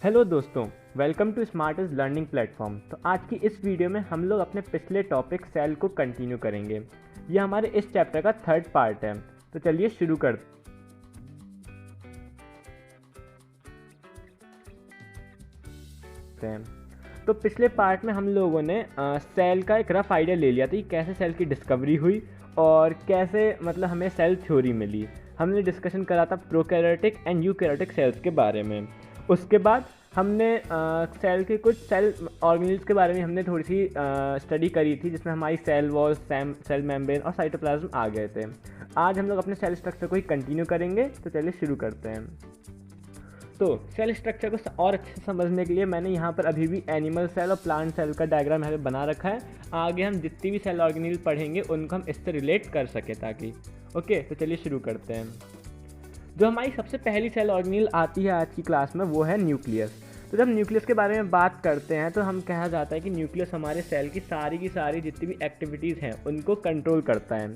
Hello दोस्तों, welcome to smartest learning platform. तो आज की इस वीडियो में हम लोग अपने पिछले टॉपिक सेल को कंटिन्यू करेंगे। ये हमारे इस चैप्टर का थर्ड पार्ट है। तो चलिए शुरू करते हैं। तो पिछले पार्ट में हम लोगों ने सेल का एक रफ आइडिया ले लिया था कि कैसे सेल की डिस्कवरी हुई और कैसे हमें सेल थ्योरी मिली। हमने डिस्कशन करा था प्रोकैरियोटिक एंड यूकैरियोटिक सेल्स के बारे में। उसके बाद हमने सेल के कुछ सेल ऑर्गेनेल्स के बारे में हमने थोड़ी सी स्टडी करी थी, जिसमें हमारी सेल वॉल, सेल मेम्ब्रेन और साइटोप्लाज्म आ गए थे। आज हम लोग अपने सेल स्ट्रक्चर को ही कंटिन्यू करेंगे। तो चलिए शुरू करते हैं। तो सेल स्ट्रक्चर को और अच्छे से समझने के लिए मैंने यहाँ पर अभी भी एनिमल सेल और प्लांट सेल का डायग्राम यहाँ पे बना रखा है। आगे हम जितनी भी सेल ऑर्गेनेल पढ़ेंगे उनको हम इससे रिलेट कर सकें ताकि। ओके, तो चलिए शुरू करते हैं। जो हमारी सबसे पहली सेल ऑर्गेनेल आती है आज की क्लास में वो है न्यूक्लियस। तो जब न्यूक्लियस के बारे में बात करते हैं तो हम कहा जाता है कि न्यूक्लियस हमारे सेल की सारी जितनी भी एक्टिविटीज़ हैं उनको कंट्रोल करता है।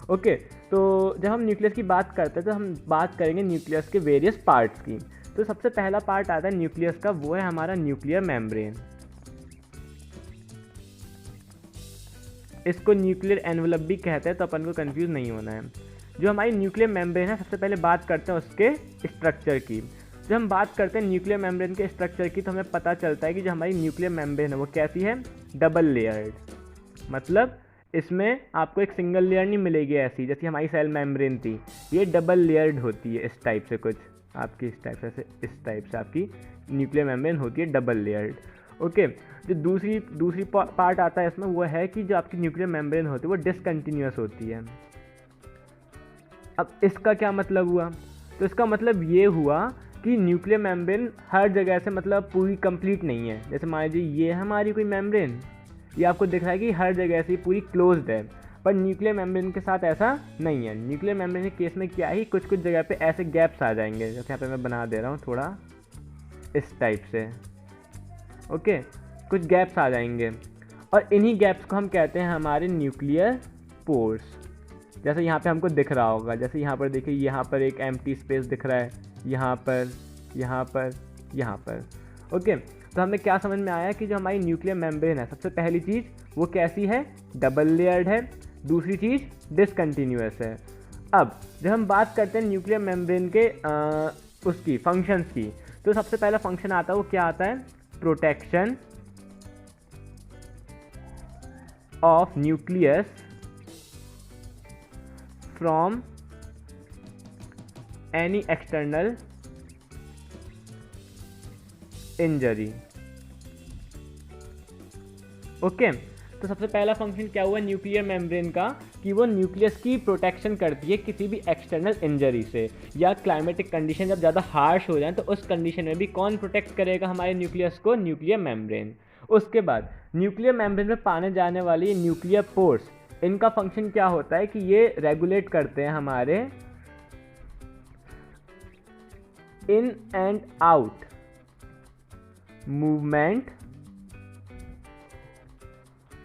ओके, तो जब हम न्यूक्लियस की बात करते हैं तो हम बात करेंगे न्यूक्लियस के वेरियस पार्ट्स की। तो सबसे पहला पार्ट आता है न्यूक्लियस का, वो है हमारा न्यूक्लियर मेम्ब्रेन। इसको न्यूक्लियर एनवलप भी कहते हैं, तो अपन को कंफ्यूज नहीं होना है। जो हमारी न्यूक्लियर मेम्ब्रेन है, सबसे पहले बात करते हैं उसके स्ट्रक्चर की। जब हम बात करते हैं न्यूक्लियर मेम्ब्रेन के स्ट्रक्चर की तो हमें पता चलता है कि जो हमारी न्यूक्लियर मेम्ब्रेन है वो कैसी है, डबल लेयर्ड। मतलब इसमें आपको एक सिंगल लेयर नहीं मिलेगी ऐसी जैसी हमारी सेल मेम्ब्रेन थी, ये डबल लेयर्ड होती है। इस टाइप से कुछ आपकी इस टाइप से आपकी न्यूक्लियर मेम्ब्रेन होती है डबल लेयर्ड। ओके, जो दूसरी पार्ट आता है इसमें वो है कि जो आपकी न्यूक्लियर मेम्ब्रेन होती है वो डिसकंटिन्यूअस होती है। अब इसका क्या मतलब हुआ? तो इसका मतलब ये हुआ कि न्यूक्लियर मेम्ब्रेन हर जगह से पूरी कंप्लीट नहीं है। जैसे मान लीजिए ये है हमारी कोई मेम्ब्रेन, ये आपको दिख रहा है कि हर जगह से पूरी क्लोज्ड है, पर न्यूक्लियर मेम्ब्रेन के साथ ऐसा नहीं है। न्यूक्लियर मेम्ब्रेन के केस में क्या ही कुछ जगह पे ऐसे गैप्स आ जाएंगे, जैसे यहाँ पे मैं बना दे रहा हूँ थोड़ा इस टाइप से। ओके, कुछ गैप्स आ जाएंगे और इन्हीं गैप्स को हम कहते हैं हमारे न्यूक्लियर पोर्स। जैसे यहाँ पे हमको दिख रहा होगा, जैसे यहाँ पर देखिए, यहाँ पर एक एम्प्टी स्पेस दिख रहा है, यहाँ पर। ओके, तो हमें क्या समझ में आया कि जो हमारी न्यूक्लियर मेम्ब्रेन है, सबसे पहली चीज़ वो कैसी है, डबल लेयर्ड है। दूसरी चीज़ डिसकंटिन्यूअस है। अब जब हम बात करते हैं न्यूक्लियर मेम्ब्रेन के उसकी फंक्शंस की, तो सबसे पहला फंक्शन आता है वो क्या आता है, protection of nucleus from any external injury. Okay, तो सबसे पहला फंक्शन क्या हुआ न्यूक्लियर मेम्ब्रेन का, कि वो न्यूक्लियस की प्रोटेक्शन करती है किसी भी एक्सटर्नल इंजरी से, या क्लाइमेटिक कंडीशन जब ज़्यादा हार्श हो जाए तो उस कंडीशन में भी कौन प्रोटेक्ट करेगा हमारे न्यूक्लियस को, न्यूक्लियर मेम्ब्रेन। उसके बाद न्यूक्लियर मेम्ब्रेन में पाने जाने वाली न्यूक्लियर पोर्स, इनका फंक्शन क्या होता है कि ये रेगुलेट करते हैं हमारे in and out movement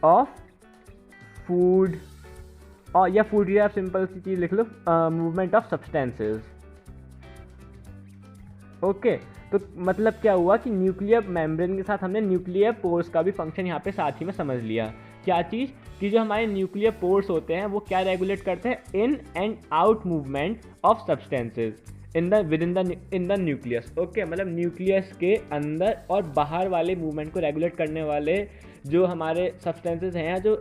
of food, और या फूड या सिंपल सी चीज़ लिख लो, मूवमेंट ऑफ सब्सटेंसेस। ओके, तो मतलब क्या हुआ कि न्यूक्लियर मेम्ब्रेन के साथ हमने न्यूक्लियर पोर्स का भी फंक्शन यहाँ पे साथ ही में समझ लिया। क्या चीज़ कि जो हमारे न्यूक्लियर पोर्स होते हैं वो क्या रेगुलेट करते हैं, in and out movement of substances in the nucleus. Okay, मतलब न्यूक्लियस के अंदर और बाहर वाले मूवमेंट को रेगुलेट करने वाले जो हमारे सब्सटेंसेस हैं, जो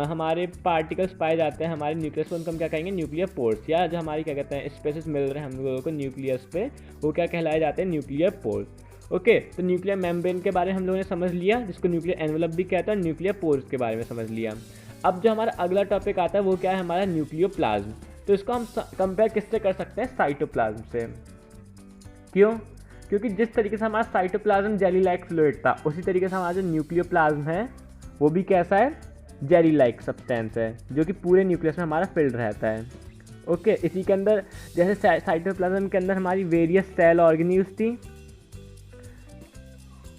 हमारे पार्टिकल्स पाए जाते हैं हमारे न्यूक्लियस पर, उनको हम क्या कहेंगे, न्यूक्लियर पोर्स। या जो हमारी क्या कहते हैं स्पेसेस मिल रहे हैं हम लोगों को न्यूक्लियस पे, वो क्या कहलाए जाते हैं, न्यूक्लियर पोर्स। ओके, तो न्यूक्लियर मेम्ब्रेन के बारे में हम लोगों ने समझ लिया, जिसको न्यूक्लियर एनवलप भी कहता है, न्यूक्लियर पोर्स के बारे में समझ लिया। अब जो हमारा अगला टॉपिक आता है वो क्या है, हमारा न्यूक्लियोप्लाज्म। तो इसको हम कंपेयर किससे कर सकते हैं, साइटोप्लाज्म से। क्यों? क्योंकि जिस तरीके से हमारा साइटोप्लाज्म जेली लाइक फ्लूइड था, उसी तरीके से हमारा जो न्यूक्लियोप्लाज्म है वो भी कैसा है, जेली लाइक सब्सटेंस है, जो कि पूरे न्यूक्लियस में हमारा फिल्ड रहता है। ओके, इसी के अंदर जैसे साइटोप्लाज्म के अंदर हमारी वेरियस सेल ऑर्गेनेल्स थी,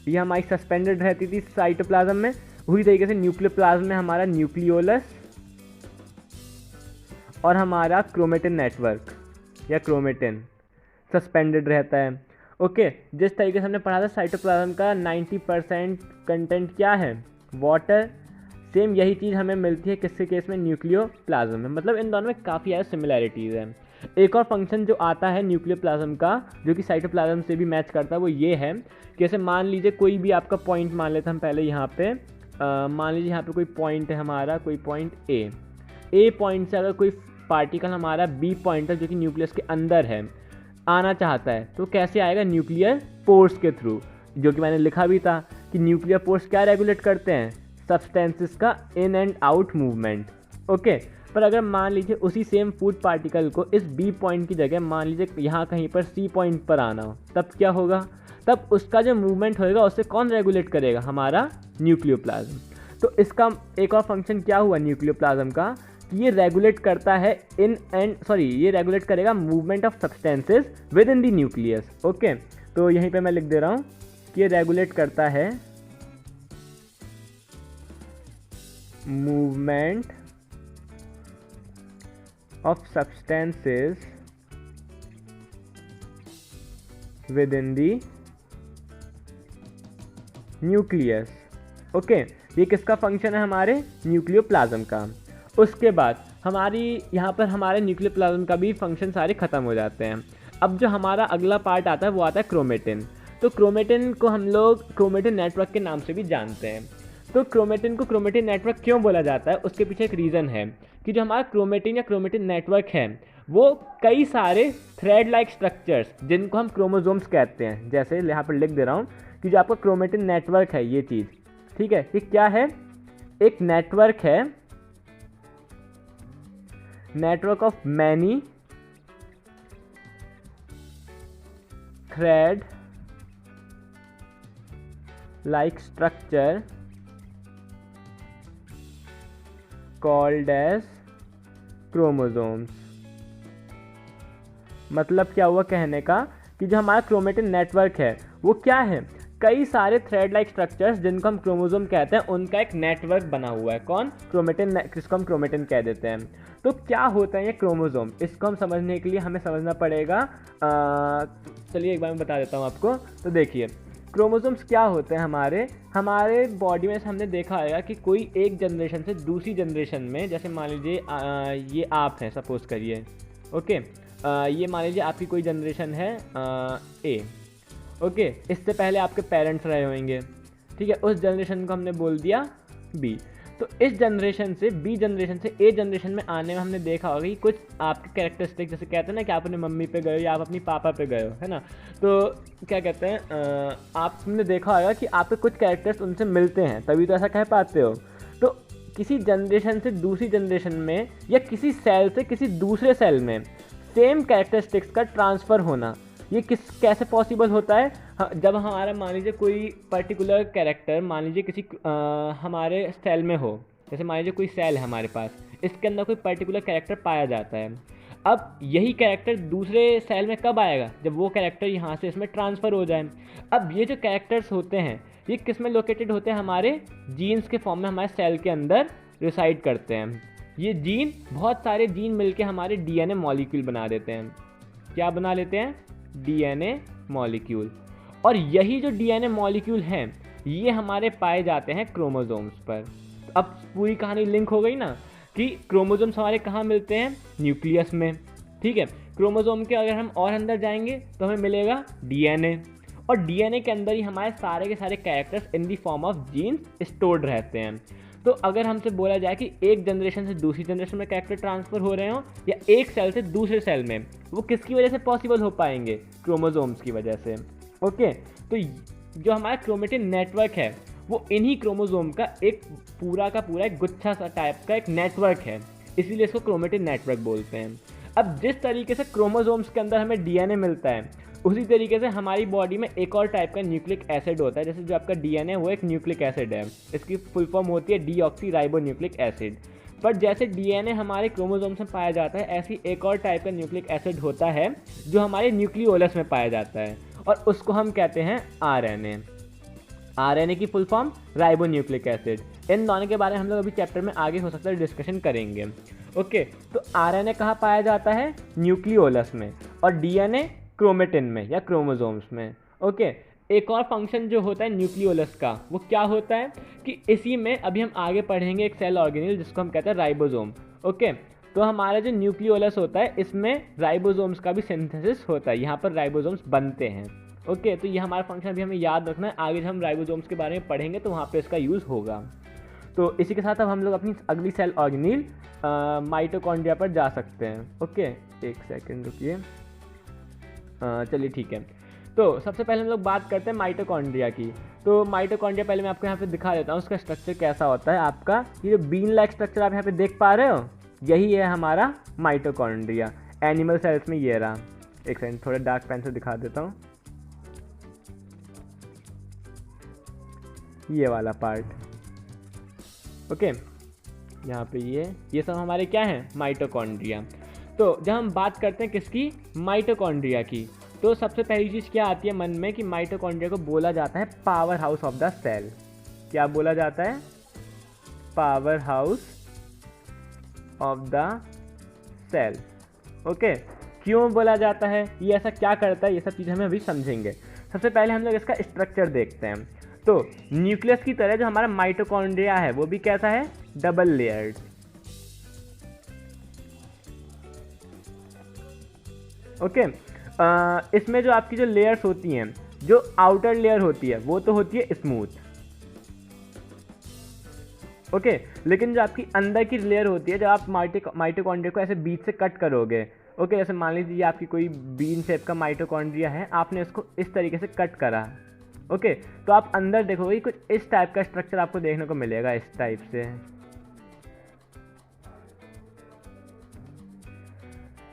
ये हमारी सस्पेंडेड रहती थी साइटोप्लाज्म में, उसी तरीके से न्यूक्लियोप्लाज्म में हमारा न्यूक्लियोलस और हमारा क्रोमेटिन नेटवर्क या क्रोमेटिन सस्पेंडेड रहता है। ओके, जिस तरीके से हमने पढ़ा था साइटोप्लाज्म का 90% कंटेंट क्या है, वाटर, सेम यही चीज़ हमें मिलती है किसके केस में, न्यूक्लियोप्लाज्म में। मतलब इन दोनों में काफ़ी ज़्यादा सिमिलैरिटीज़ हैं। एक और फंक्शन जो आता है न्यूक्लियोप्लाज्म का जो कि साइटोप्लाज्म से भी मैच करता है वो ये है कि जैसे मान लीजिए कोई भी आपका पॉइंट मान लेते हैं हम पहले यहाँ पे, मान लीजिए यहाँ पे कोई पॉइंट है हमारा, कोई पॉइंट ए पॉइंट से अगर कोई पार्टिकल हमारा बी पॉइंट है जो कि न्यूक्लियस के अंदर है आना चाहता है तो कैसे आएगा, न्यूक्लियर पोर्स के थ्रू, जो कि मैंने लिखा भी था कि न्यूक्लियर पोर्स क्या रेगुलेट करते हैं, सब्सटेंसेस का in and out movement. Okay, पर अगर मान लीजिए उसी सेम फूड पार्टिकल को इस बी पॉइंट की जगह मान लीजिए यहाँ कहीं पर सी पॉइंट पर आना हो, तब क्या होगा, तब उसका जो मूवमेंट होएगा उससे कौन रेगुलेट करेगा, हमारा न्यूक्लियोप्लाज्म। तो इसका एक और फंक्शन क्या हुआ न्यूक्लियोप्लाज्म का, ये रेगुलेट करता है ये रेगुलेट करेगा movement of substances with in the nucleus. Okay, तो यहीं पे मैं लिख दे रहा हूँ कि ये रेगुलेट करता है movement of substances with in the nucleus. Okay, ये किसका फंक्शन है, हमारे न्यूक्लियोप्लाज्म का। उसके बाद हमारी यहाँ पर हमारे न्यूक्लियोप्लाज्म का भी फंक्शन सारे खत्म हो जाते हैं। अब जो हमारा अगला पार्ट आता है वो आता है क्रोमेटिन। तो क्रोमेटिन को हम लोग क्रोमेटिन नेटवर्क के नाम से भी जानते हैं। तो क्रोमेटिन को क्रोमेटिन नेटवर्क क्यों बोला जाता है, उसके पीछे एक रीज़न है कि जो हमारा क्रोमेटिन या क्रोमेटिन नेटवर्क है वो कई सारे थ्रेड लाइक स्ट्रक्चर्स जिनको हम क्रोमोसोम्स कहते हैं, जैसे यहाँ पर लिख दे रहा हूँ कि जो आपका क्रोमेटिन नेटवर्क है ये चीज़, ठीक है, ये क्या है, एक नेटवर्क है, network of many thread like structure called as chromosomes. मतलब क्या हुआ कहने का कि जो हमारा क्रोमेटिन नेटवर्क है वो क्या है, कई सारे थ्रेड लाइक स्ट्रक्चर्स जिनको हम क्रोमोसोम कहते हैं उनका एक नेटवर्क बना हुआ है। कौन, क्रोमेटिन, जिसको हम क्रोमेटिन कह देते हैं। तो क्या होता है ये क्रोमोसोम, इसको हम समझने के लिए हमें समझना पड़ेगा। चलिए एक बार मैं बता देता हूँ आपको। तो देखिए क्रोमोसोम्स क्या होते हैं, हमारे बॉडी में से हमने देखा होगा कि कोई एक जनरेशन से दूसरी जनरेशन में, जैसे मान लीजिए ये आप हैं सपोज करिए, ओके, ये मान लीजिए आपकी कोई जनरेशन है ए, ओके, इससे पहले आपके पेरेंट्स रहे होंगे, ठीक है, उस जनरेशन को हमने बोल दिया बी। तो इस जनरेशन से बी जनरेशन से ए जनरेशन में आने में हमने देखा होगा कि कुछ आपके कैरेक्टरिस्टिक, जैसे कहते हैं ना कि आप अपने मम्मी पे गए हो या आप अपनी पापा पे गए हो, है ना, तो क्या कहते हैं आपने देखा होगा कि आपके कुछ कैरेक्टर्स उनसे मिलते हैं, तभी तो ऐसा कह पाते हो। तो किसी जनरेशन से दूसरी जनरेशन में या किसी सेल से किसी दूसरे सेल में सेम कैरेक्टरिस्टिक्स का ट्रांसफ़र होना, ये कैसे पॉसिबल होता है, जब हमारा मान लीजिए कोई पर्टिकुलर कैरेक्टर मान लीजिए किसी हमारे सेल में हो, जैसे मान लीजिए कोई सेल है हमारे पास, इसके अंदर कोई पर्टिकुलर कैरेक्टर पाया जाता है। अब यही कैरेक्टर दूसरे सेल में कब आएगा, जब वो कैरेक्टर यहाँ से इसमें ट्रांसफ़र हो जाए। अब ये जो कैरेक्टर्स होते हैं ये किस में लोकेटेड होते हैं, हमारे जीन्स के फॉर्म में हमारे सेल के अंदर रिसाइड करते हैं। ये जीन, बहुत सारे जीन मिलके हमारे डीएनए मॉलिक्यूल बना देते हैं। क्या बना लेते हैं, डीएनए मॉलिक्यूल। और यही जो डीएनए मॉलिक्यूल हैं ये हमारे पाए जाते हैं क्रोमोसोम्स पर। तो अब पूरी कहानी लिंक हो गई ना कि क्रोमोसोम्स हमारे कहाँ मिलते हैं, न्यूक्लियस में, ठीक है। क्रोमोसोम के अगर हम और अंदर जाएंगे तो हमें मिलेगा डीएनए, और डीएनए के अंदर ही हमारे सारे के सारे characters in the form of genes stored रहते हैं। तो अगर हमसे बोला जाए कि एक जनरेशन से दूसरी जनरेशन में कैरेक्टर ट्रांसफ़र हो रहे हो या एक सेल से दूसरे सेल में, वो किसकी वजह से पॉसिबल हो पाएंगे, क्रोमोसोम्स की वजह से। ओके, तो जो हमारा क्रोमेटिन नेटवर्क है वो इन्हीं क्रोमोसोम का एक पूरा का पूरा एक गुच्छा सा टाइप का एक नेटवर्क है, इसीलिए इसको क्रोमेटिन नेटवर्क बोलते हैं। अब जिस तरीके से क्रोमोसोम्स के अंदर हमें डीएनए मिलता है उसी तरीके से हमारी बॉडी में एक और टाइप का न्यूक्लिक एसिड होता है। जैसे जो आपका डीएनए वो एक न्यूक्लिक एसिड है, इसकी फुल फॉर्म होती है डीऑक्सीराइबोन्यूक्लिक एसिड। पर जैसे डीएनए हमारे क्रोमोसोम्स में पाया जाता है ऐसी एक और टाइप का न्यूक्लिक एसिड होता है जो हमारे न्यूक्लियोलस में पाया जाता है, और उसको हम कहते हैं आरएनए। आरएनए की फुल फॉर्म राइबोन्यूक्लिक एसिड। इन दोनों के बारे में हम लोग अभी चैप्टर में आगे हो सकता है डिस्कशन करेंगे। ओके, तो आरएनए कहाँ पाया जाता है, न्यूक्लियोलस में, और डीएनए क्रोमेटिन में या क्रोमोसोम्स में। ओके, एक और फंक्शन जो होता है न्यूक्लियोलस का, वो क्या होता है कि इसी में अभी हम आगे पढ़ेंगे एक सेल ऑर्गेनेल जिसको हम कहते हैं राइबोसोम। ओके, तो हमारा जो न्यूक्लियोलस होता है इसमें राइबोसोम्स का भी सिंथेसिस होता है, यहाँ पर राइबोसोम्स बनते हैं। ओके, तो ये हमारा फंक्शन अभी हमें याद रखना है, आगे जब हम राइबोसोम्स के बारे में पढ़ेंगे तो वहाँ पे इसका यूज़ होगा। तो इसी के साथ अब हम लोग अपनी अगली सेल ऑर्गेनेल माइटोकॉन्ड्रिया पर जा सकते हैं। ओके, एक सेकेंड रुकिए, चलिए ठीक है। तो सबसे पहले हम लोग बात करते हैं माइटोकॉन्ड्रिया की। तो माइटोकॉन्ड्रिया पहले मैं आपको यहाँ पे दिखा देता हूँ उसका स्ट्रक्चर कैसा होता है। आपका ये जो बीन लाइक स्ट्रक्चर आप यहाँ पे देख पा रहे हो, यही है हमारा माइटोकॉन्ड्रिया। एनिमल सेल्स में ये रहा। एक सेकंड, थोड़ा डार्क पेन से दिखा देता हूँ, ये वाला पार्ट। ओके, यहाँ पे ये सब हमारे क्या हैं, माइटोकॉन्ड्रिया। तो जब हम बात करते हैं किसकी, माइटोकॉन्ड्रिया की, तो सबसे पहली चीज़ क्या आती है मन में कि माइटोकॉन्ड्रिया को बोला जाता है power house of the cell. क्या बोला जाता है, power house of the cell. Okay, क्यों बोला जाता है, ये ऐसा क्या करता है, ये सब चीज़ें हमें अभी समझेंगे। सबसे पहले हम लोग इसका स्ट्रक्चर देखते हैं। तो न्यूक्लियस की तरह जो हमारा माइटोकॉन्ड्रिया है वो भी कैसा है, डबल लेयर्ड। ओके, इसमें जो आपकी जो लेयर्स होती हैं, जो आउटर लेयर होती है वो तो होती है स्मूथ। ओके, लेकिन जो आपकी अंदर की लेयर होती है, जब आप माइटोकॉन्ड्रिया को ऐसे बीच से कट करोगे, ओके, जैसे मान लीजिए आपकी कोई बीन शेप का माइटोकॉन्ड्रिया है, आपने इसको इस तरीके से कट करा। ओके, तो आप अंदर देखोगे कुछ इस टाइप का स्ट्रक्चर आपको देखने को मिलेगा, इस टाइप से।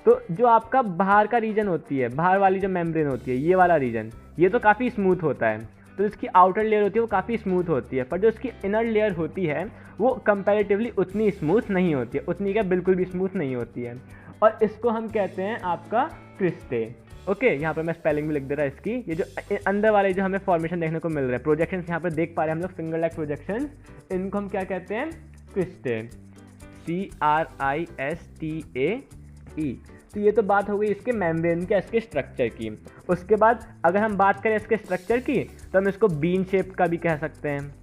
तो जो आपका बाहर का रीजन होती है, बाहर वाली जो मेम्ब्रेन होती है, ये वाला रीजन, ये तो काफ़ी स्मूथ होता है। तो इसकी आउटर लेयर होती है वो काफ़ी स्मूथ होती है, पर जो इसकी इनर लेयर होती है वो कंपैरेटिवली उतनी स्मूथ नहीं होती है, उतनी क्या बिल्कुल भी स्मूथ नहीं होती है। और इसको हम कहते हैं आपका क्रिस्टे। ओके, यहाँ पर मैं स्पेलिंग भी लिख दे रहा है इसकी। ये जो अंदर वाले जो हमें फॉर्मेशन देखने को मिल रहा है, प्रोजेक्शंस यहाँ पर देख पा रहे हैं हम लोग, फिंगर लाइक प्रोजेक्शंस, इनको हम क्या कहते हैं, क्रिस्टे, CRISTAE। तो ये तो बात हो गई इसके मेम्ब्रेन के, इसके स्ट्रक्चर की। उसके बाद अगर हम बात करें इसके स्ट्रक्चर की, तो हम इसको बीन शेप का भी कह सकते हैं।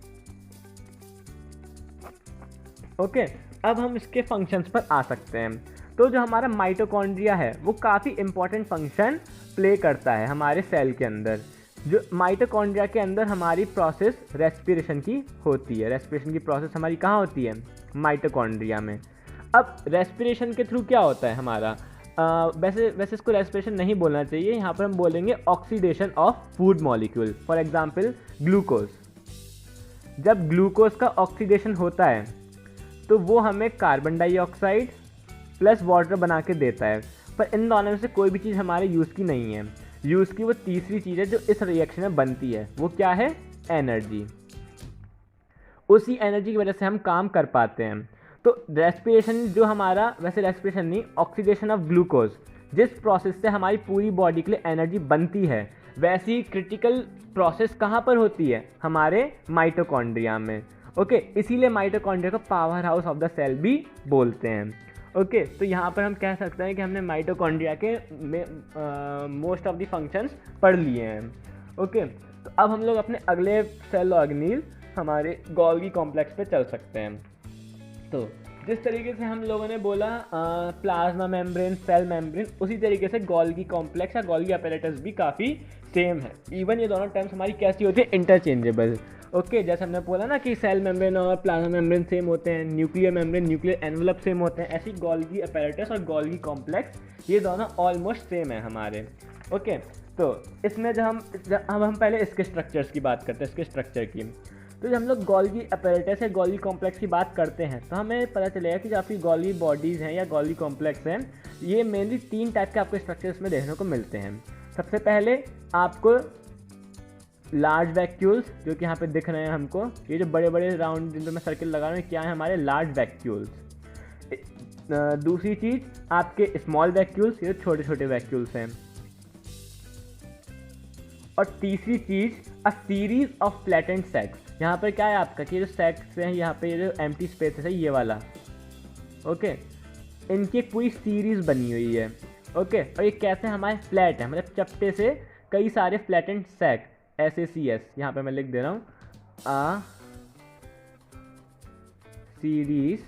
ओके, अब हम इसके फंक्शंस पर आ सकते हैं। तो जो हमारा माइटोकॉन्ड्रिया है वो काफ़ी इंपॉर्टेंट फंक्शन प्ले करता है हमारे सेल के अंदर। जो माइटोकॉन्ड्रिया के अंदर हमारी प्रोसेस रेस्पिरेशन की होती है। रेस्पिरेशन की प्रोसेस हमारी कहाँ होती है, माइटोकॉन्ड्रिया में। अब रेस्पिरेशन के थ्रू क्या होता है हमारा, वैसे इसको रेस्पिरेशन नहीं बोलना चाहिए, यहाँ पर हम बोलेंगे oxidation of food molecule. For example glucose, जब ग्लूकोज का ऑक्सीडेशन होता है तो वो हमें कार्बन डाइऑक्साइड प्लस वाटर बना के देता है। पर इन दोनों में से कोई भी चीज़ हमारे यूज़ की नहीं है। यूज़ की वो तीसरी चीज़ है जो इस रिएक्शन में बनती है, वो क्या है, एनर्जी। उसी एनर्जी की वजह से हम काम कर पाते हैं। तो रेस्पिरेशन जो हमारा, वैसे रेस्पिरेशन नहीं, ऑक्सीडेशन ऑफ ग्लूकोज, जिस प्रोसेस से हमारी पूरी बॉडी के लिए एनर्जी बनती है, वैसी क्रिटिकल प्रोसेस कहाँ पर होती है, हमारे माइटोकॉन्ड्रिया में। ओके, इसीलिए माइटोकॉन्ड्रिया को power house of the cell भी बोलते हैं। ओके, तो यहाँ पर हम कह सकते हैं कि हमने माइटोकॉन्ड्रिया के मोस्ट ऑफ द फंक्शंस पढ़ लिए हैं। ओके, तो अब हम लोग अपने अगले सेल ऑर्गेनेल हमारे गोल्गी कॉम्प्लेक्स पे चल सकते हैं। तो जिस तरीके से हम लोगों ने बोला प्लाज्मा मेम्ब्रेन, सेल मेम्ब्रेन, उसी तरीके से गोल्गी कॉम्प्लेक्स या गोल्गी अपैरेटस भी काफ़ी सेम है। इवन ये दोनों टर्म्स हमारी कैसी होती है, इंटरचेंजेबल। ओके, जैसे हमने बोला ना कि सेल मेम्ब्रेन और प्लाज्मा मेम्ब्रेन सेम होते हैं, nuclear membrane, nuclear envelope same होते हैं, ऐसी गोल्गी अपैरेटस और गोल्गी कॉम्प्लेक्स ये दोनों ऑलमोस्ट सेम है हमारे। ओके, तो इसमें जब हम पहले इसके स्ट्रक्चर्स की बात करते हैं, इसके स्ट्रक्चर की। तो जब हम लोग गोल्गी अपैरेटस या गोल्गी कॉम्प्लेक्स की बात करते हैं तो हमें पता चलेगा कि जो आपकी गोल्गी बॉडीज़ हैं या गोल्गी कॉम्प्लेक्स हैं, ये मेनली 3 टाइप के आपको स्ट्रक्चर्स में देखने को मिलते हैं। सबसे पहले आपको लार्ज वैक्यूल्स, जो कि यहाँ पे दिख रहे हैं हमको, ये जो बड़े बड़े राउंड जिन पर मैं सर्किल लगा रहा हूँ, क्या है, हमारे लार्ज वैक्यूल्स। दूसरी चीज़ आपके स्मॉल वैक्यूल्स, ये छोटे छोटे वैक्यूल्स हैं। और तीसरी चीज़ अ सीरीज ऑफ फ्लैटेंड सैक्स। यहाँ पर क्या है आपका कि जो सैक्स हैं, यहाँ पे जो एम्प्टी स्पेस है ये वाला, ओके, इनकी एक पूरी सीरीज बनी हुई है। ओके, और ये कैसे हमारे फ्लैट है, मतलब चपटे से कई सारे फ्लैटेंड सैक, SACS यहाँ पे मैं लिख दे रहा हूँ, आ सीरीज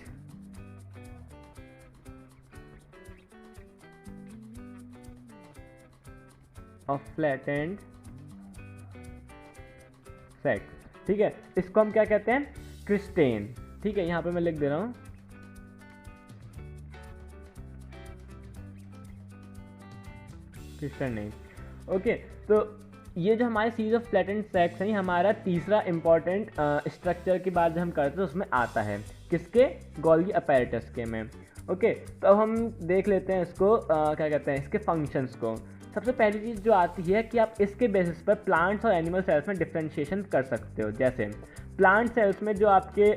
ऑफ फ्लैटेंड सैक। ठीक है, इसको हम क्या कहते हैं, क्रिस्टेन। ठीक है, यहाँ पे मैं लिख दे रहा हूँ क्रिस्टेन नहीं। ओके, तो ये जो हमारे सीरीज ऑफ फ्लैटेंड सैक्स हैं, हमारा तीसरा इंपॉर्टेंट स्ट्रक्चर की बात जो हम करते हैं उसमें आता है, किसके, गोल्गी अपैरेटस के में। ओके, तो अब हम देख लेते हैं इसको क्या कहते हैं, इसके फंक्शंस को। सबसे पहली चीज़ जो आती है कि आप इसके बेसिस पर प्लांट्स और एनिमल सेल्स में डिफ्रेंशिएशन कर सकते हो। जैसे प्लांट सेल्स में जो आपके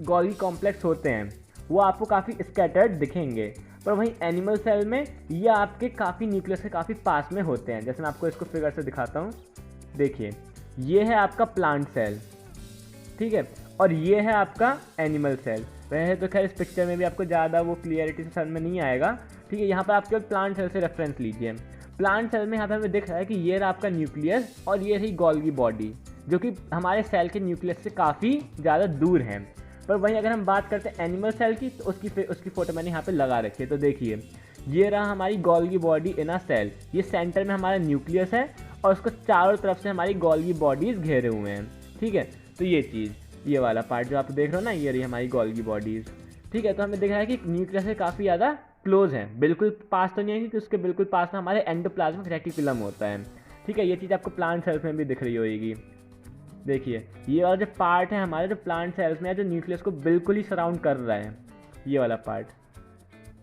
गोल्गी कॉम्प्लेक्स होते हैं वो आपको काफ़ी स्कैटर्ड दिखेंगे, पर वहीं एनिमल सेल में ये आपके काफ़ी न्यूक्लियस के काफ़ी पास में होते हैं। जैसे मैं आपको इसको फिगर से दिखाता हूँ, देखिए ये है आपका प्लांट सेल, ठीक है, और ये है आपका एनिमल सेल। वह तो खैर इस पिक्चर में भी आपको ज़्यादा वो क्लियरिटी से समझ में नहीं आएगा, ठीक है। यहाँ पर आप केवल प्लांट सेल से रेफरेंस लीजिए। प्लांट सेल में यहाँ पर हमें दिख रहा है कि ये रहा आपका न्यूक्लियस और ये रही गोल्गी बॉडी, जो कि हमारे सेल के न्यूक्लियस से काफ़ी ज़्यादा दूर हैं। पर वहीं अगर हम बात करते हैं एनिमल सेल की, तो उसकी फ़ोटो मैंने यहाँ पे लगा रखी है। तो देखिए ये रहा हमारी Golgi body in a cell, ये सेंटर में हमारा न्यूक्लियस है और उसको चारों तरफ से हमारी गोल्गी बॉडीज़ घेरे हुए हैं, ठीक है। तो ये चीज़, ये वाला पार्ट जो आप देख रहे हो ना, ये रही हमारी गोल्गी बॉडीज़, ठीक है। तो हमें दिख रहा है कि न्यूक्लियस से काफ़ी ज़्यादा क्लोज है, बिल्कुल पास तो नहीं है क्योंकि उसके बिल्कुल पास में हमारे एंडोप्लाज्मिक रेटिकुलम होता है, ठीक है। ये चीज़ आपको प्लांट सेल्स में भी दिख रही होगी। देखिए ये वाला जो पार्ट है हमारे जो प्लांट सेल्स में है, जो न्यूक्लियस को बिल्कुल ही सराउंड कर रहा है, ये वाला पार्ट,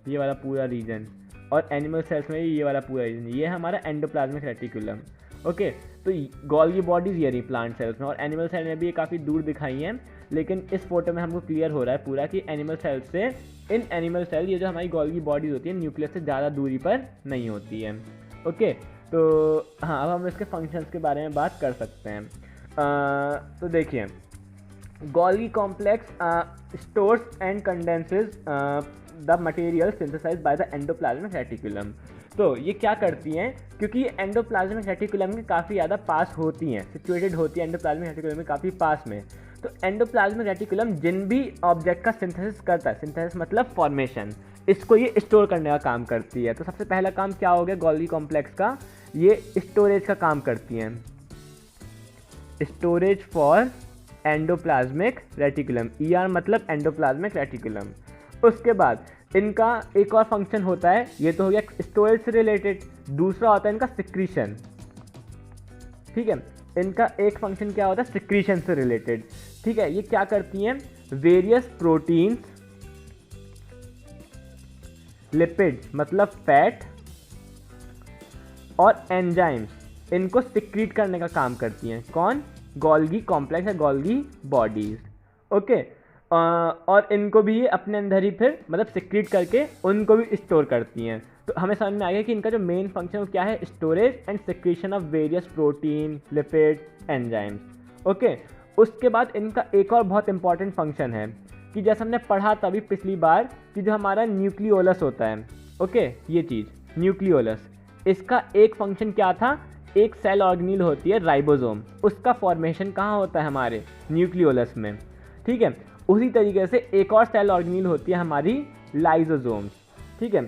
ये वाला पूरा रीजन, और एनिमल सेल्स में ये वाला पूरा रीजन, ये है हमारा एंडोप्लाज्मिक रेटिकुलम। ओके, तो गोल्गी बॉडीज़ ये रही प्लांट सेल्स में, और एनिमल सेल में भी ये काफ़ी दूर दिखाई हैं, लेकिन इस फोटो में हमको क्लियर हो रहा है पूरा कि एनिमल सेल से, इन एनिमल सेल ये जो हमारी गोल्गी बॉडीज़ होती है न्यूक्लियस से ज़्यादा दूरी पर नहीं होती है। ओके, तो हाँ, अब हम इसके फंक्शंस के बारे में बात कर सकते हैं। तो देखिए Golgi complex stores and condenses the material synthesised by the endoplasmic reticulum. तो ये क्या करती हैं, क्योंकि ये एंडोप्लाज्मिक रेटिकुलम के काफ़ी ज़्यादा पास होती हैं, सिचुएटेड होती है एंडोप्लाज्मिक रेटिकुलम में काफ़ी पास में। तो एंडोप्लाज्मिक रेटिकुलम जिन भी ऑब्जेक्ट का सिंथेसिस करता है, सिंथेसिस मतलब फॉर्मेशन, इसको ये स्टोर करने का काम करती है। तो सबसे पहला काम क्या हो गया गोल्गी कॉम्प्लेक्स का, ये स्टोरेज का काम करती हैं, storage for endoplasmic reticulum, ER मतलब एंडोप्लाज्मिक रेटिकुलम। उसके बाद इनका एक और फंक्शन होता है, ये तो हो गया स्टोरेज से रिलेटेड, दूसरा होता है इनका सिक्रीशन, ठीक है। इनका एक फंक्शन क्या होता है, सिक्रीशन से रिलेटेड, ठीक है। ये क्या करती हैं, वेरियस प्रोटीन्स, लिपिड मतलब फैट, और एंजाइम्स, इनको सिक्रीट करने का काम करती हैं। कौन, गोल्गी कॉम्प्लेक्स या गोल्गी बॉडीज। ओके, और इनको भी ये अपने अंदर ही फिर मतलब सिक्रीट करके उनको भी स्टोर करती हैं। तो हमें समझ में आ गया कि इनका जो मेन फंक्शन वो क्या है, storage and secretion of various protein, lipid, enzymes. Okay, उसके बाद इनका एक और बहुत इंपॉर्टेंट फंक्शन है कि जैसे हमने पढ़ा तभी पिछली बार कि जो हमारा न्यूक्लियोलस होता है, ओके, ये चीज़ न्यूक्लियोलस, इसका एक फंक्शन क्या था, एक सेल ऑर्गेनील होती है राइबोसोम, उसका फॉर्मेशन कहाँ होता है, हमारे न्यूक्लियोलस में, ठीक है। उसी तरीके से एक और सेल ऑर्गेनील होती है हमारी लाइजोसोम्स, ठीक है,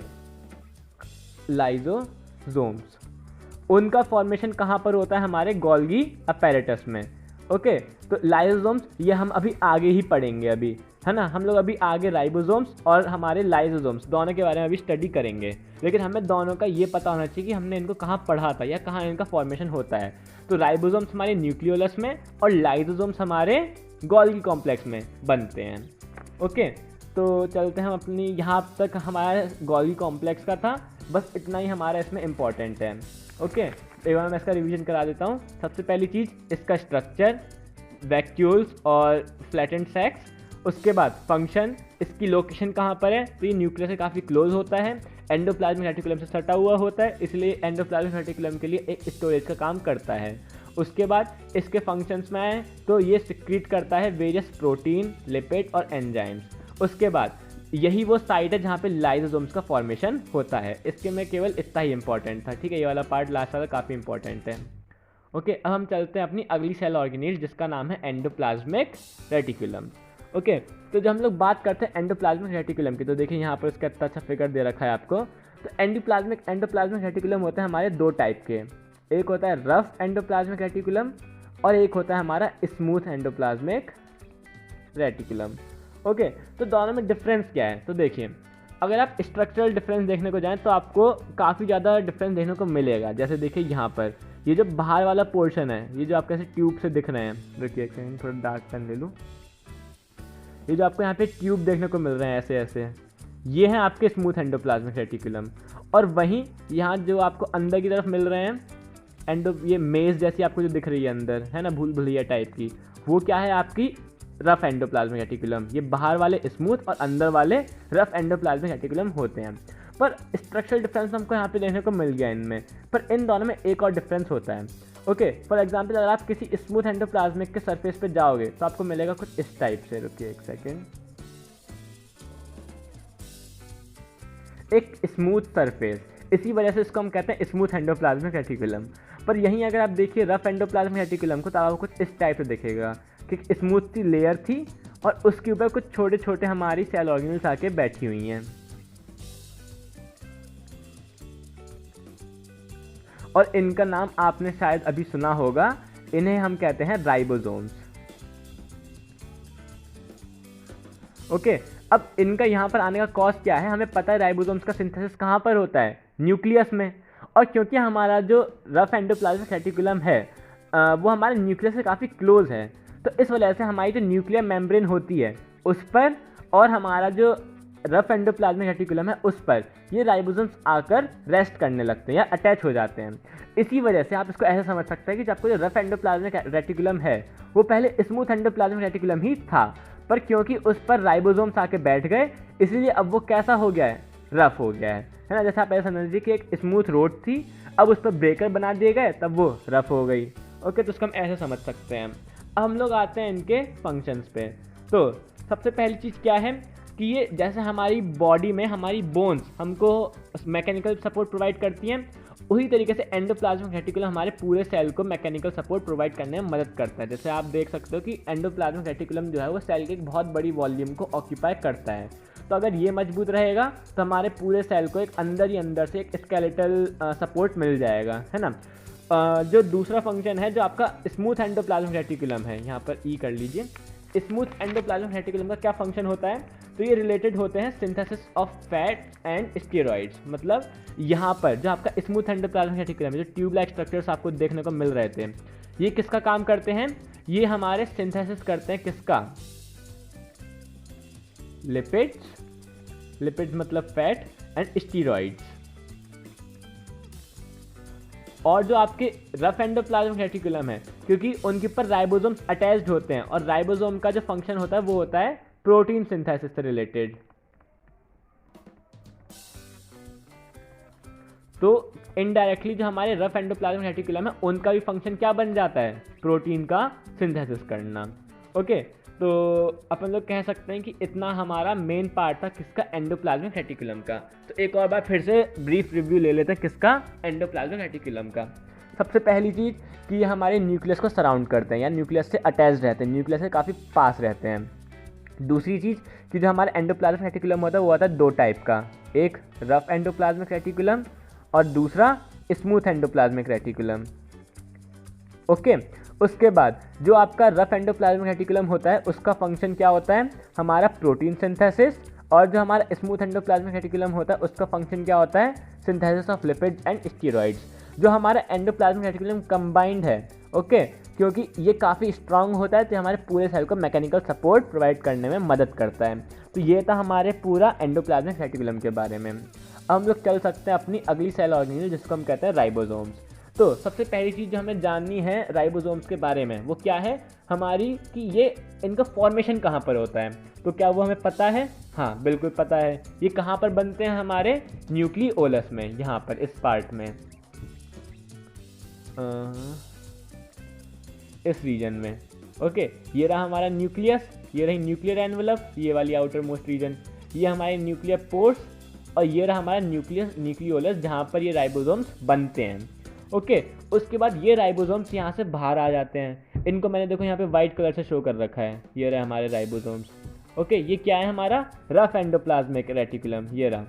लाइजोसोम्स, उनका फॉर्मेशन कहाँ पर होता है, हमारे गोल्गी अपैरेटस में। ओके, तो लाइजोसोम्स ये हम अभी आगे ही पढ़ेंगे, अभी है ना, हम लोग अभी आगे राइबोसोम्स और हमारे लाइजोसोम्स दोनों के बारे में अभी स्टडी करेंगे, लेकिन हमें दोनों का ये पता होना चाहिए कि हमने इनको कहाँ पढ़ा था या कहाँ इनका फॉर्मेशन होता है। तो राइबोसोम्स हमारे न्यूक्लियोलस में और लाइजोसोम्स हमारे गोल्गी कॉम्प्लेक्स में बनते हैं। ओके, तो चलते हैं हम अपनी, यहाँ तक हमारा गोल्गी कॉम्प्लेक्स का था, बस इतना ही हमारा इसमें इम्पॉर्टेंट है। ओके, एक बार मैं इसका रिवीजन करा देता हूँ। सबसे पहली चीज़ इसका स्ट्रक्चर, वैक्यूल्स और फ्लैटेंड सैक्स। उसके बाद फंक्शन, इसकी लोकेशन कहाँ पर है, तो ये न्यूक्लियस से काफ़ी क्लोज होता है, एंडोप्लाज्मिक रेटिकुलम से सटा हुआ होता है, इसलिए एंडोप्लाज्मिक रेटिकुलम के लिए एक स्टोरेज का काम करता है। उसके बाद इसके फंक्शंस में आए तो ये सिक्रीट करता है वेरियस प्रोटीन, लिपिड और एंजाइम्स। उसके बाद यही वो साइट है जहाँ पे लाइसोसोम्स का फॉर्मेशन होता है। इसके में केवल इतना ही इंपॉर्टेंट था, ठीक है, ये वाला पार्ट लास्ट वाला काफ़ी इंपॉर्टेंट है। ओके, अब हम चलते हैं अपनी अगली सेल ऑर्गेनेल जिसका नाम है एंडोप्लाज्मिक रेटिकुलम। ओके, तो जब हम लोग बात करते हैं एंडोप्लाज्मिक रेटिकुलम की, तो देखिए यहाँ पर उसका इतना अच्छा फिगर दे रखा है आपको। तो एंडोप्लाज्मिक रेटिकुलम होते हैं हमारे दो टाइप के, एक होता है रफ एंडोप्लाज्मिक रेटिकुलम और एक होता है हमारा स्मूथ एंडोप्लाज्मिक रेटिकुलम। ओके, तो दोनों में डिफरेंस क्या है, तो देखिए अगर आप स्ट्रक्चरल डिफरेंस देखने को जाएं तो आपको काफ़ी ज़्यादा डिफरेंस देखने को मिलेगा। जैसे देखिए यहाँ पर ये जो बाहर वाला पोर्शन है, ये जो आपको ऐसे ट्यूब से दिख रहे हैं, देखिए एक सेकंड थोड़ा डार्क पेन ले लूँ, ये जो आपको यहाँ पे ट्यूब देखने को मिल रहे हैं ऐसे ऐसे, ये हैं आपके स्मूथ एंडोप्लाज्मिक रेटिकुलम। और वहीं यहाँ जो आपको अंदर की तरफ मिल रहे हैं ये मेज जैसी आपको जो दिख रही है अंदर, है ना, भूल भुलैया टाइप की, वो क्या है आपकी रफ एंडोप्लाज्मिक रेटिकुलम। ये बाहर वाले स्मूथ और अंदर वाले रफ एंडोप्लाज्मिक रेटिकुलम होते हैं। पर स्ट्रक्चरल डिफरेंस हमको यहाँ पे देखने को मिल गया इनमें, पर इन दोनों में एक और डिफरेंस होता है। ओके, फॉर एग्जांपल अगर आप किसी स्मूथ एंडोप्लाज्मिक के सरफेस पे जाओगे तो आपको मिलेगा कुछ इस टाइप से, रुकिए एक सेकेंड, एक स्मूथ सरफेस, इसी वजह से इसको हम कहते हैं स्मूथ एंडोप्लाज्मिक रेटिकुलम। पर यहीं अगर आप देखिए रफ एंडोप्लाज्मिक रेटिकुलम को, तो आपको कुछ इस टाइप से दिखेगा कि स्मूथ सी लेयर थी और उसके ऊपर कुछ छोटे छोटे हमारी सेल ऑर्गेनल्स आके बैठी हुई हैं। और इनका नाम आपने शायद अभी सुना होगा, इन्हें हम कहते हैं राइबोसोम्स। ओके, अब इनका यहाँ पर आने का कॉज क्या है, हमें पता है राइबोसोम्स का सिंथेसिस कहाँ पर होता है, न्यूक्लियस में। और क्योंकि हमारा जो रफ एंडोप्लाज्मिक रेटिकुलम है वो हमारे न्यूक्लियस से काफ़ी क्लोज है, तो इस वजह से हमारी जो न्यूक्लियर मेम्ब्रेन होती है उस पर और हमारा जो रफ एंडोप्लाज्मिक रेटिकुलम है उस पर ये राइबोसोम्स आकर रेस्ट करने लगते हैं या अटैच हो जाते हैं। इसी वजह से आप इसको ऐसे समझ सकते हैं कि जब आपको जो रफ एंडोप्लाज्मिक रेटिकुलम है वो पहले स्मूथ एंडोप्लाज्मिक रेटिकुलम ही था, पर क्योंकि उस पर राइबोसोम्स आके बैठ गए इसलिए अब वो कैसा हो गया है, रफ हो गया है ना। जैसे आप ऐसा समझ लीजिए कि एक स्मूथ रोड थी, अब उस पर ब्रेकर बना दिए गए, तब वो रफ हो गई। ओके, तो उसको हम ऐसे समझ सकते हैं। अब हम लोग आते हैं इनके फंक्शंस पे। तो सबसे पहली चीज़ क्या है कि ये जैसे हमारी बॉडी में हमारी बोन्स हमको मैकेनिकल सपोर्ट प्रोवाइड करती हैं, उसी तरीके से एंडोप्लाज्मिक रेटिकुलम हमारे पूरे सेल को मैकेनिकल सपोर्ट प्रोवाइड करने में मदद करता है। जैसे आप देख सकते हो कि एंडोप्लाज्मिक रेटिकुलम जो है वो सेल के एक बहुत बड़ी वॉल्यूम को ऑक्यूपाई करता है। तो अगर ये मजबूत रहेगा तो हमारे पूरे सेल को एक अंदर ही अंदर से एक स्केलेटल सपोर्ट मिल जाएगा, है ना। जो दूसरा फंक्शन है जो आपका स्मूथ एंडोप्लाज्मिक रेटिकुलम है, यहाँ पर ई कर लीजिए। स्मूथ एंडोप्लाज्मिक रेटिकुलम का क्या फंक्शन होता है, तो ये रिलेटेड होते हैं synthesis of fat and steroids. मतलब यहाँ पर जो आपका स्मूथ एंडोप्लाज्मिक रेटिकुलम है, जो ट्यूब लाइक स्ट्रक्चर्स आपको देखने को मिल रहे थे, ये किसका काम करते हैं, ये हमारे सिंथेसिस करते हैं किसका, लिपिड्स मतलब फैट एंड स्टेरॉइड्स। और जो आपके रफ एंडोप्लाज्मिक रेटिकुलम है, क्योंकि उनके ऊपर राइबोसोम्स अटैच्ड होते हैं और राइबोसोम का जो फंक्शन होता है वो होता है प्रोटीन सिंथेसिस से रिलेटेड। तो इनडायरेक्टली जो हमारे रफ एंडोप्लाज्मिक रेटिकुलम है उनका भी फंक्शन क्या बन जाता है, प्रोटीन का सिंथेसिस करना। ओके, तो अपन लोग कह सकते हैं कि इतना हमारा मेन पार्ट था किसका, एंडोप्लाज्मिक रेटिकुलम का। तो एक और बार फिर से ब्रीफ रिव्यू ले लेते हैं किसका, एंडोप्लाज्मिक रेटिकुलम का। सबसे पहली चीज़ कि ये हमारे न्यूक्लियस को सराउंड करते हैं या न्यूक्लियस से अटैच रहते हैं, न्यूक्लियस से काफ़ी पास रहते हैं। दूसरी चीज़ कि जो हमारा एंडोप्लाज्मिक रेटिकुलम होता है वो होता है दो टाइप का, एक रफ एंडोप्लाज्मिक रेटिकुलम और दूसरा स्मूथ एंडोप्लाज्मिक रेटिकुलम। ओके, उसके बाद जो आपका रफ एंडोप्लाज्मिक रेटिकुलम होता है उसका फंक्शन क्या होता है, हमारा प्रोटीन सिंथेसिस, और जो हमारा स्मूथ एंडोप्लाज्मिक रेटिकुलम होता है उसका फंक्शन क्या होता है, synthesis of lipids and steroids. जो हमारा एंडोप्लाज्मिक रेटिकुलम कंबाइंड है, ओके, क्योंकि ये काफ़ी स्ट्रांग होता है तो हमारे पूरे सेल को मैकेनिकल सपोर्ट प्रोवाइड करने में मदद करता है। तो ये था हमारे पूरा एंडोप्लाज्मिक रेटिकुलम के बारे में। अब हम लोग चल सकते हैं अपनी अगली सेल ऑर्गेनेल जिसको हम कहते हैं राइबोसोम्स। तो सबसे पहली चीज़ जो हमें जाननी है राइबोसोम्स के बारे में वो क्या है हमारी, कि ये इनका फॉर्मेशन कहाँ पर होता है। तो क्या वो हमें पता है, हाँ बिल्कुल पता है। ये कहाँ पर बनते हैं, हमारे न्यूक्लियोलस में, यहाँ पर इस पार्ट में, इस रीजन में। ओके, ये रहा हमारा न्यूक्लियस, ये रही न्यूक्लियर एनवेलप, ये वाली आउटर मोस्ट रीजन। ये हमारे न्यूक्लियर पोर्स, और ये रहा हमारा न्यूक्लियोलस जहाँ पर ये राइबोसोम्स बनते हैं। ओके, उसके बाद ये राइबोसोम्स यहाँ से बाहर आ जाते हैं। इनको मैंने देखो यहाँ पे वाइट कलर से शो कर रखा है, ये रहे हमारे राइबोसोम्स। ओके, ये क्या है हमारा रफ एंडोप्लाज्मिक रेटिकुलम, ये रहा,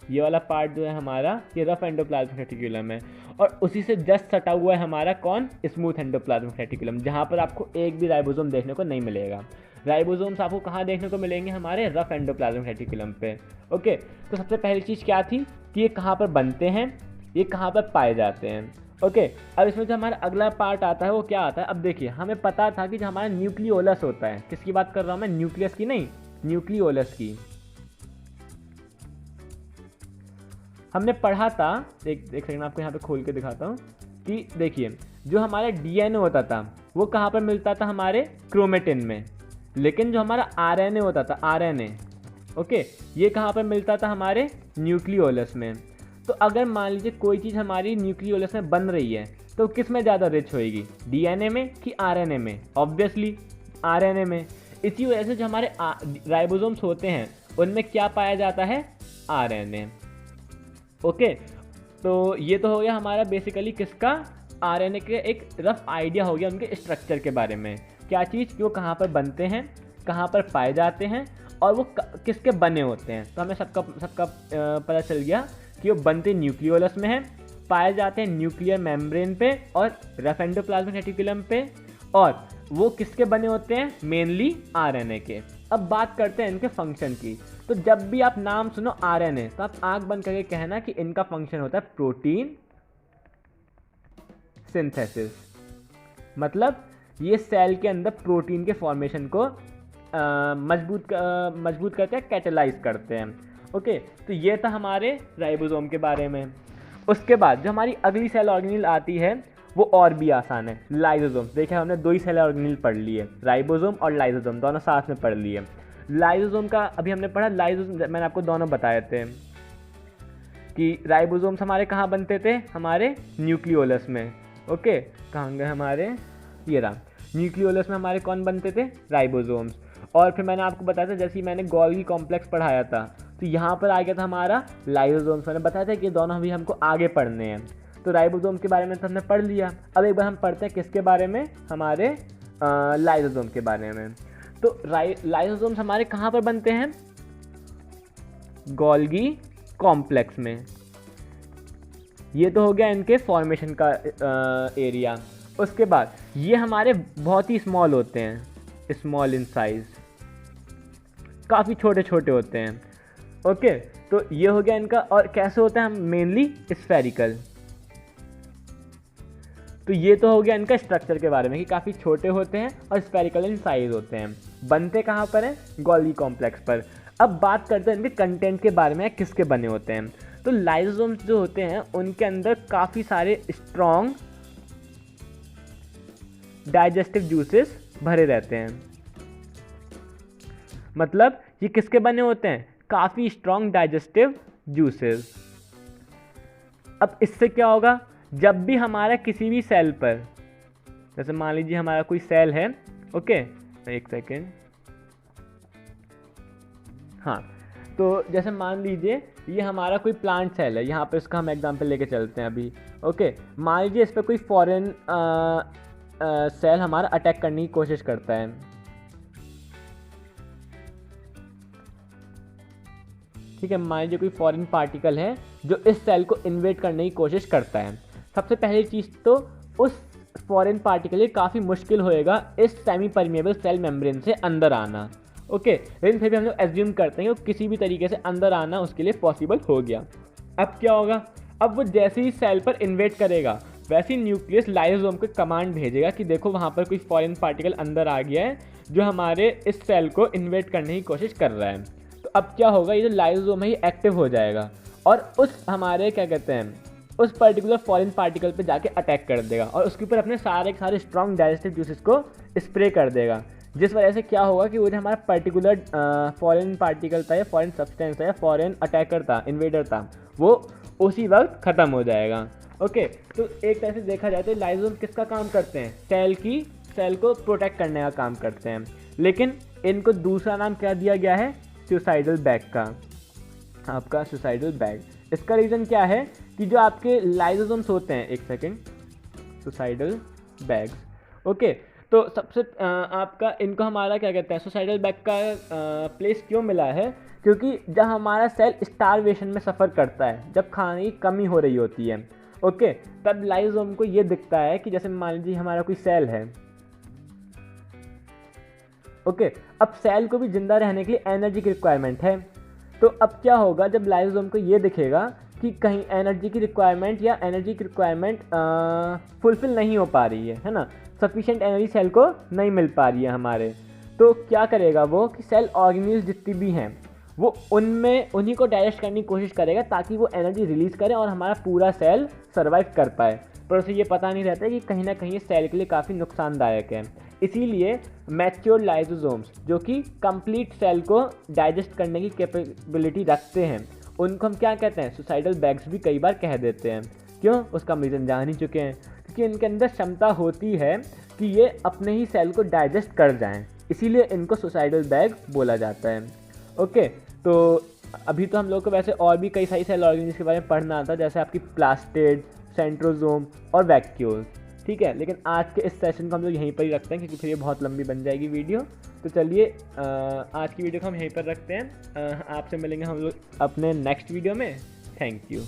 ये वाला पार्ट जो है हमारा ये रफ एंडोप्लाज्मिक रेटिकुलम है। और उसी से जस्ट सटा हुआ है हमारा कौन, स्मूथ एंडोप्लाज्मिक रेटिकुलम, जहाँ पर आपको एक भी राइबोसोम देखने को नहीं मिलेगा। राइबोसोम्स आपको कहाँ देखने को मिलेंगे, हमारे रफ एंडोप्लाज्मिक रेटिकुलम पे। ओके, तो सबसे पहली चीज़ क्या थी कि ये कहाँ पर बनते हैं, ये कहाँ पर पाए जाते हैं। ओके, अब इसमें जो हमारा अगला पार्ट आता है वो क्या आता है। अब देखिए, हमें पता था कि जो हमारा न्यूक्लियोलस होता है, किसकी बात कर रहा हूँ मैं, न्यूक्लियस की नहीं, न्यूक्लियोलस की। हमने पढ़ा था, एक सेकंड आपको यहाँ पे खोल के दिखाता हूँ कि देखिए, जो हमारा डीएनए होता था वो कहाँ पर मिलता था, हमारे क्रोमेटिन में। लेकिन जो हमारा आरएनए होता था, आरएनए, ओके, ये कहाँ पर मिलता था, हमारे न्यूक्लियोलस में। तो अगर मान लीजिए कोई चीज़ हमारी न्यूक्लियोलस में बन रही है तो किस में ज़्यादा रिच होएगी, डीएनए में कि आरएनए में? ऑब्वियसली आरएनए में। इसी वजह से जो हमारे राइबोसोम्स होते हैं उनमें क्या पाया जाता है, आरएनए। ओके, तो ये तो हो गया हमारा बेसिकली किसका, आरएनए के एक रफ आइडिया हो गया उनके स्ट्रक्चर के बारे में। क्या चीज़ कि वो कहाँ पर बनते हैं, कहाँ पर पाए जाते हैं, और वो किसके बने होते हैं। तो हमें सबका पता चल गया कि वो बनते न्यूक्लियोलस में हैं, पाए जाते हैं न्यूक्लियर मेम्ब्रेन पे और रफ एंडोप्लाज्मिक रेटिकुलम पे, और वो किसके बने होते हैं, मेनली आरएनए के। अब बात करते हैं इनके फंक्शन की। तो जब भी आप नाम सुनो आरएनए तो आप आंख बंद करके कहना कि इनका फंक्शन होता है प्रोटीन सिंथेसिस। मतलब ये सेल के अंदर प्रोटीन के फॉर्मेशन को मजबूत करते हैं, कैटेलाइज करते हैं। ओके, तो ये था हमारे राइबोसोम के बारे में। उसके बाद जो हमारी अगली सेल ऑर्गेनेल आती है वो और भी आसान है, लाइसोसोम। देखिए, हमने दो ही सेल ऑर्गेनेल पढ़ लिए, राइबोसोम और लाइसोसोम, दोनों साथ में पढ़ लिए। लाइसोसोम का अभी हमने पढ़ा, लाइसोसोम मैंने आपको दोनों बताए थे कि राइबोसोम्स हमारे कहाँ बनते थे, हमारे न्यूक्लियोलस में। ओके, कहाँ गए हमारे, ये रहा, न्यूक्लियोलस में हमारे कौन बनते थे, राइबोसोम्स। और फिर मैंने आपको बताया था, जैसे ही मैंने गोल्गी कॉम्प्लेक्स पढ़ाया था तो यहाँ पर आ गया था हमारा लाइसोसोम्स। मैंने बताया था कि ये दोनों अभी हमको आगे पढ़ने हैं। तो राइबोसोम्स के बारे में तो हमने पढ़ लिया। अब एक बार हम पढ़ते हैं किसके बारे में, हमारे लाइसोसोम के बारे में। तो लाइसोसोम्स हमारे कहाँ पर बनते हैं, गोल्गी कॉम्प्लेक्स में। ये तो हो गया इनके फॉर्मेशन का एरिया। उसके बाद ये हमारे बहुत ही स्मॉल होते हैं, स्मॉल इन साइज, काफ़ी छोटे छोटे होते हैं। ओके, तो ये हो गया इनका। और कैसे होता है, हम मेनली स्फेरिकल। तो ये तो हो गया इनका स्ट्रक्चर के बारे में कि काफ़ी छोटे होते हैं और स्फेरिकल इन साइज होते हैं। बनते कहाँ पर हैं, गोल्गी कॉम्प्लेक्स पर। अब बात करते हैं इनके कंटेंट के बारे में, किसके बने होते हैं। तो लाइसोसोम्स जो होते हैं उनके अंदर काफ़ी सारे स्ट्रॉन्ग डाइजेस्टिव जूसेस भरे रहते हैं। मतलब ये किसके बने होते हैं, काफ़ी स्ट्रॉन्ग डाइजेस्टिव जूसेस। अब इससे क्या होगा, जब भी हमारा किसी भी सेल पर, जैसे मान लीजिए हमारा कोई सेल है, ओके, एक सेकेंड, हाँ, तो जैसे मान लीजिए ये हमारा कोई प्लांट सेल है, यहाँ पे इसका हम एग्जांपल लेके चलते हैं अभी। ओके, मान लीजिए इस पर कोई फॉरेन सेल हमारा अटैक करने की कोशिश करता है। ठीक है, मान लीजिए कोई फॉरेन पार्टिकल है जो इस सेल को इन्वेड करने की कोशिश करता है। सबसे पहली चीज़ तो उस फॉरेन पार्टिकल काफ़ी मुश्किल होएगा इस सेमी परमिएबल सेल मेम्ब्रेन से अंदर आना। ओके, लेकिन फिर भी हम लोग एज्यूम करते हैं कि किसी भी तरीके से अंदर आना उसके लिए पॉसिबल हो गया। अब क्या होगा, अब वो जैसे ही सेल पर इन्वेड करेगा वैसे ही न्यूक्लियस लाइसोसोम को कमांड भेजेगा कि देखो वहाँ पर कोई फॉरेन पार्टिकल अंदर आ गया है जो हमारे इस सेल को इन्वेड करने की कोशिश कर रहा है। तो अब क्या होगा, ये जो लाइसोसोम है ये एक्टिव हो जाएगा और उस हमारे क्या कहते हैं उस पर्टिकुलर फॉरेन पार्टिकल पे जाके अटैक कर देगा और उसके ऊपर अपने सारे स्ट्रॉन्ग डाइजेस्टिव जूसेस को स्प्रे कर देगा। जिस वजह से क्या होगा कि वो जो हमारा पर्टिकुलर फॉरेन पार्टिकल था या फॉरेन सब्सटेंस था या फॉरेन अटैकर था, इन्वेडर था, वो उसी वक्त ख़त्म हो जाएगा। ओके, तो एक तरह से देखा जाए तो लाइसोसोम किसका काम करते हैं, सेल को प्रोटेक्ट करने का काम करते हैं। लेकिन इनको दूसरा नाम क्या दिया गया है, सुसाइडल बैग का, आपका सुसाइडल बैग। इसका रीज़न क्या है कि जो आपके लाइसोसोम्स होते हैं, एक सेकेंड, सुसाइडल बैग्स, ओके। तो सबसे आपका इनको हमारा क्या कहते हैं, सुसाइडल बैग का प्लेस क्यों मिला है, क्योंकि जब हमारा सेल स्टारवेशन में सफ़र करता है, जब खाने की कमी हो रही होती है, ओके, तब लाइसोसोम को ये दिखता है कि जैसे मान लीजिए हमारा कोई सेल है, ओके, अब सेल को भी जिंदा रहने के लिए एनर्जी की रिक्वायरमेंट है। तो अब क्या होगा, जब लाइसोसोम को ये दिखेगा कि कहीं एनर्जी की रिक्वायरमेंट फुलफिल नहीं हो पा रही है ना, सफिशिएंट एनर्जी सेल को नहीं मिल पा रही है हमारे, तो क्या करेगा वो कि सेल ऑर्गेनिल्स जितनी भी हैं वो उन्हीं को डाइजेस्ट करने की कोशिश करेगा ताकि वो एनर्जी रिलीज़ करे और हमारा पूरा सेल सर्वाइव कर पाए। पर उसे ये पता नहीं रहता कि कहीं ना कहीं सेल के लिए काफ़ी नुकसानदायक है। इसीलिए मैच्योर लाइसोसोम्स जो कि कंप्लीट सेल को डाइजेस्ट करने की कैपेबिलिटी रखते हैं, उनको हम क्या कहते हैं, सुसाइडल बैग्स भी कई बार कह देते हैं। क्यों, उसका हम रीज़न जान ही चुके हैं, क्योंकि इनके अंदर क्षमता होती है कि ये अपने ही सेल को डाइजेस्ट कर जाएं, इसीलिए इनको सुसाइडल बैग बोला जाता है। ओके, तो अभी तो हम लोग को वैसे और भी कई सारी सेल ऑर्गेनिल्स के बारे में पढ़ना था, जैसे आपकी प्लास्टिड, सेंट्रोजोम और वैक्यूल्स, ठीक है। लेकिन आज के इस सेशन को हम लोग यहीं पर ही रखते हैं, क्योंकि फिर ये बहुत लंबी बन जाएगी वीडियो। तो चलिए आज की वीडियो को हम यहीं पर रखते हैं। आपसे मिलेंगे हम लोग अपने नेक्स्ट वीडियो में। Thank you.